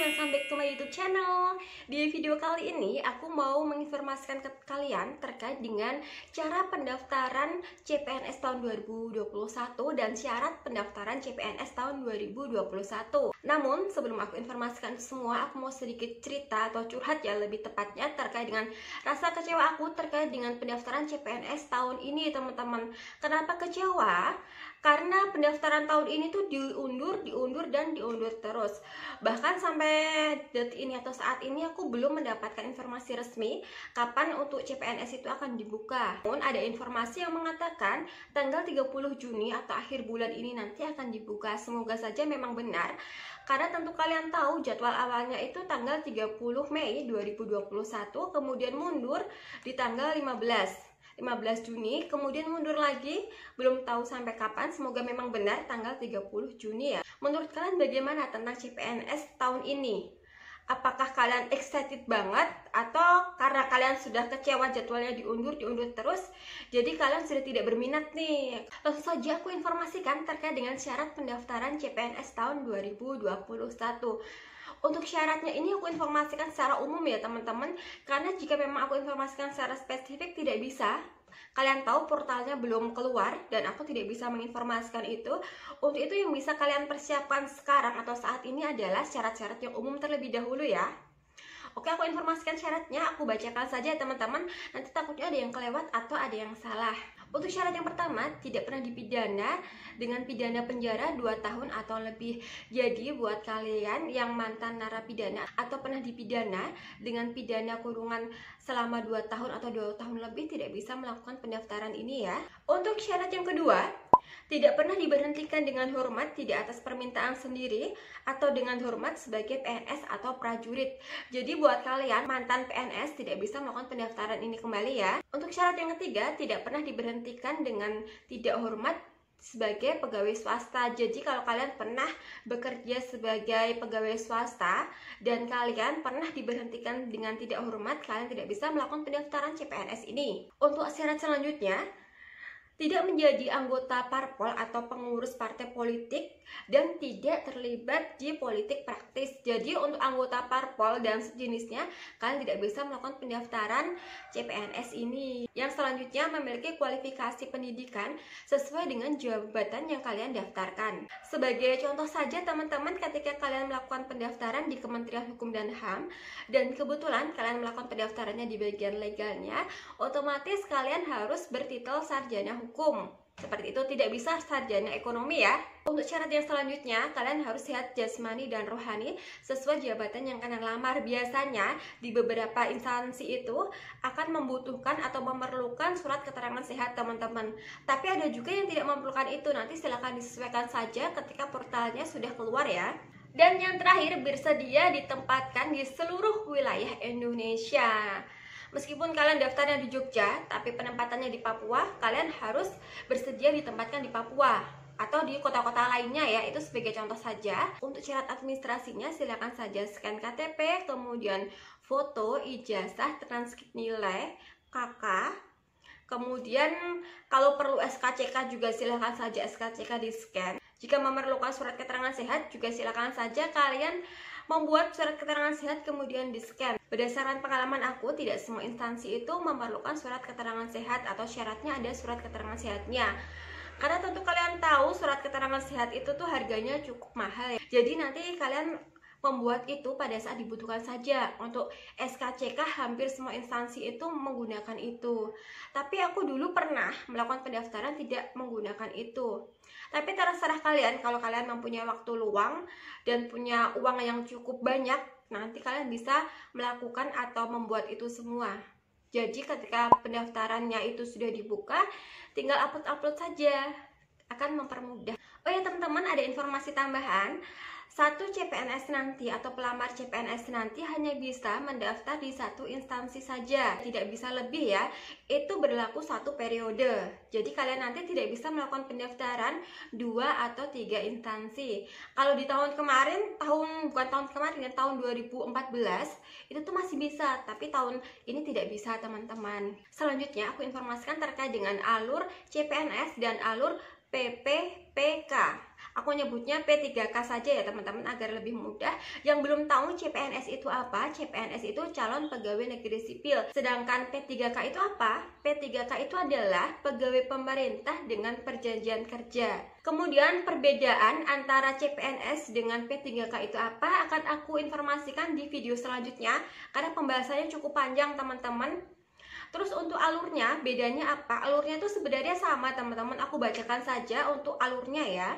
welcome back to my YouTube channel. Di video kali ini aku mau menginformasikan ke kalian terkait dengan cara pendaftaran CPNS tahun 2021 dan syarat pendaftaran CPNS tahun 2021. Namun sebelum aku informasikan semua, aku mau sedikit cerita atau curhat ya lebih tepatnya terkait dengan rasa kecewa aku terkait dengan pendaftaran CPNS tahun ini, teman-teman. Kenapa kecewa? Karena pendaftaran tahun ini tuh diundur terus. Bahkan sampai detik ini atau saat ini aku belum mendapatkan informasi resmi kapan untuk CPNS itu akan dibuka. Namun ada informasi yang mengatakan tanggal 30 Juni atau akhir bulan ini nanti akan dibuka. Semoga saja memang benar. Karena tentu kalian tahu jadwal awalnya itu tanggal 30 Mei 2021, kemudian mundur di tanggal 15 Juni, kemudian mundur lagi, belum tahu sampai kapan. Semoga memang benar tanggal 30 Juni ya. Menurut kalian bagaimana tentang CPNS tahun ini? Apakah kalian excited banget atau karena kalian sudah kecewa jadwalnya diundur terus, jadi kalian sudah tidak berminat nih? Langsung saja aku informasikan terkait dengan syarat pendaftaran CPNS tahun 2021. Untuk syaratnya ini aku informasikan secara umum ya teman-teman, karena jika memang aku informasikan secara spesifik tidak bisa. Kalian tahu portalnya belum keluar dan aku tidak bisa menginformasikan itu. Untuk itu yang bisa kalian persiapkan sekarang atau saat ini adalah syarat-syarat yang umum terlebih dahulu ya. Oke, aku informasikan syaratnya, aku bacakan saja ya teman-teman. Nanti takutnya ada yang kelewat atau ada yang salah. Untuk syarat yang pertama, tidak pernah dipidana dengan pidana penjara 2 tahun atau lebih. Jadi buat kalian yang mantan narapidana atau pernah dipidana dengan pidana kurungan selama 2 tahun atau 2 tahun lebih tidak bisa melakukan pendaftaran ini ya. Untuk syarat yang kedua, tidak pernah diberhentikan dengan hormat tidak atas permintaan sendiri atau dengan hormat sebagai PNS atau prajurit. Jadi buat kalian mantan PNS tidak bisa melakukan pendaftaran ini kembali ya. Untuk syarat yang ketiga, tidak pernah diberhentikan dengan tidak hormat sebagai pegawai swasta. Jadi kalau kalian pernah bekerja sebagai pegawai swasta dan kalian pernah diberhentikan dengan tidak hormat, kalian tidak bisa melakukan pendaftaran CPNS ini. Untuk syarat selanjutnya, tidak menjadi anggota parpol atau pengurus partai politik dan tidak terlibat di politik praktis. Jadi untuk anggota parpol dan sejenisnya kalian tidak bisa melakukan pendaftaran CPNS ini. Yang selanjutnya memiliki kualifikasi pendidikan sesuai dengan jabatan yang kalian daftarkan. Sebagai contoh saja teman-teman, ketika kalian melakukan pendaftaran di Kementerian Hukum dan HAM dan kebetulan kalian melakukan pendaftarannya di bagian legalnya, otomatis kalian harus bertitel sarjana hukum. Seperti itu, tidak bisa sarjana ekonomi ya. Untuk syarat yang selanjutnya, kalian harus sehat jasmani dan rohani sesuai jabatan yang kalian lamar. Biasanya di beberapa instansi itu akan membutuhkan atau memerlukan surat keterangan sehat teman-teman. Tapi ada juga yang tidak memerlukan itu. Nanti silakan disesuaikan saja ketika portalnya sudah keluar ya. Dan yang terakhir, bersedia ditempatkan di seluruh wilayah Indonesia. Meskipun kalian daftarnya di Jogja, tapi penempatannya di Papua, kalian harus bersedia ditempatkan di Papua atau di kota-kota lainnya ya. Itu sebagai contoh saja. Untuk syarat administrasinya silakan saja scan KTP, kemudian foto, ijazah, transkrip nilai, KK. Kemudian kalau perlu SKCK juga silakan saja SKCK di scan. Jika memerlukan surat keterangan sehat juga silakan saja kalian membuat surat keterangan sehat kemudian di scan. Berdasarkan pengalaman aku, tidak semua instansi itu memerlukan surat keterangan sehat atau syaratnya ada surat keterangan sehatnya. Karena tentu kalian tahu surat keterangan sehat itu tuh harganya cukup mahal ya. Jadi nanti kalian membuat itu pada saat dibutuhkan saja. Untuk SKCK hampir semua instansi itu menggunakan itu. Tapi aku dulu pernah melakukan pendaftaran tidak menggunakan itu. Tapi terserah kalian, kalau kalian mempunyai waktu luang dan punya uang yang cukup banyak, nanti kalian bisa melakukan atau membuat itu semua. Jadi ketika pendaftarannya itu sudah dibuka, tinggal upload saja, akan mempermudah. Oh ya teman-teman, ada informasi tambahan. Satu CPNS nanti atau pelamar CPNS nanti hanya bisa mendaftar di satu instansi saja, tidak bisa lebih ya. Itu berlaku 1 periode. Jadi kalian nanti tidak bisa melakukan pendaftaran 2 atau 3 instansi. Kalau di tahun kemarin, tahun 2014 itu tuh masih bisa, tapi tahun ini tidak bisa teman-teman. Selanjutnya aku informasikan terkait dengan alur CPNS dan alur PPPK. Aku nyebutnya P3K saja ya teman-teman agar lebih mudah. Yang belum tahu CPNS itu apa? CPNS itu calon pegawai negeri sipil. Sedangkan P3K itu apa? P3K itu adalah pegawai pemerintah dengan perjanjian kerja. Kemudian perbedaan antara CPNS dengan P3K itu apa? Akan aku informasikan di video selanjutnya karena pembahasannya cukup panjang teman-teman. Terus untuk alurnya, bedanya apa? Alurnya itu sebenarnya sama teman-teman. Aku bacakan saja untuk alurnya ya.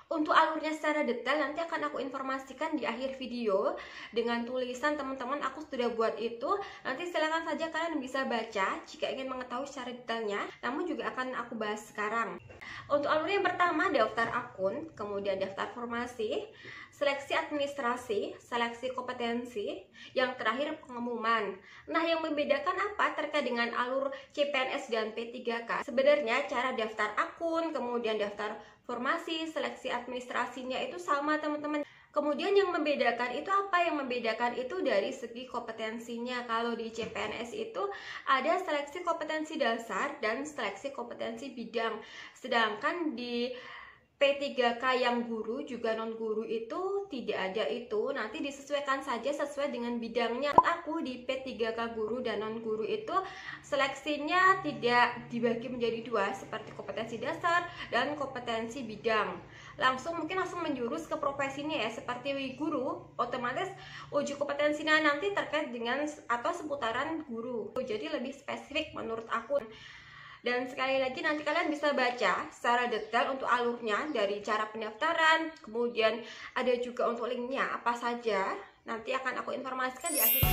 Untuk alurnya secara detail nanti akan aku informasikan di akhir video dengan tulisan teman-teman aku sudah buat itu. Nanti silakan saja kalian bisa baca jika ingin mengetahui secara detailnya. Namun juga akan aku bahas sekarang. Untuk alurnya yang pertama daftar akun, kemudian daftar formasi, seleksi administrasi, seleksi kompetensi, yang terakhir pengumuman. Nah, yang membedakan apa terkait dengan alur CPNS dan P3K? Sebenarnya cara daftar akun, kemudian daftar formasi, seleksi administrasinya itu sama teman-teman. Kemudian yang membedakan itu apa? Yang membedakan itu dari segi kompetensinya. Kalau di CPNS itu ada seleksi kompetensi dasar dan seleksi kompetensi bidang. Sedangkan di P3K yang guru juga non guru itu tidak ada itu, nanti disesuaikan saja sesuai dengan bidangnya. Aku di P3K guru dan non guru itu seleksinya tidak dibagi menjadi dua seperti kompetensi dasar dan kompetensi bidang. Langsung menjurus ke profesinya ya, seperti guru otomatis uji kompetensinya nanti terkait dengan atau seputaran guru. Jadi lebih spesifik menurut aku. Dan sekali lagi nanti kalian bisa baca secara detail untuk alurnya dari cara pendaftaran, kemudian ada juga untuk linknya apa saja. Nanti akan aku informasikan di akhir.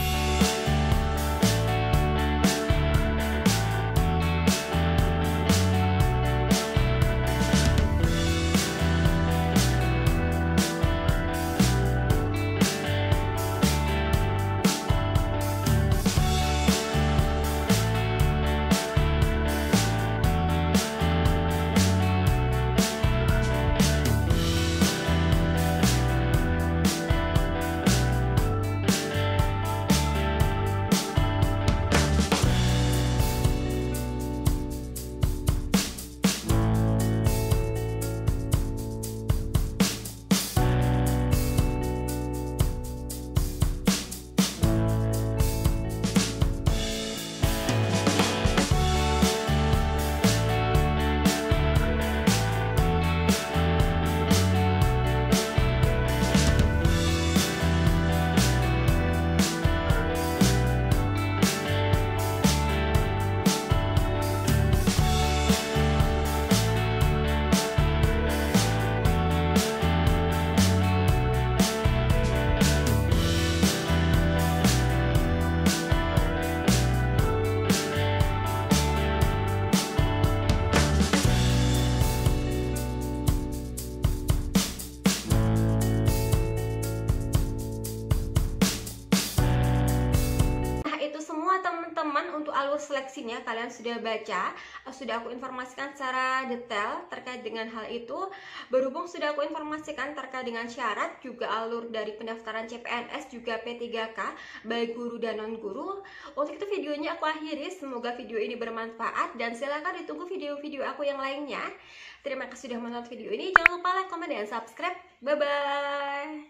Teman-teman untuk alur seleksinya kalian sudah baca, sudah aku informasikan secara detail terkait dengan hal itu. Berhubung sudah aku informasikan terkait dengan syarat juga alur dari pendaftaran CPNS juga P3K baik guru dan non guru. Untuk itu videonya aku akhiri, semoga video ini bermanfaat dan silakan ditunggu video-video aku yang lainnya. Terima kasih sudah menonton video ini, jangan lupa like, komen, dan subscribe. Bye bye.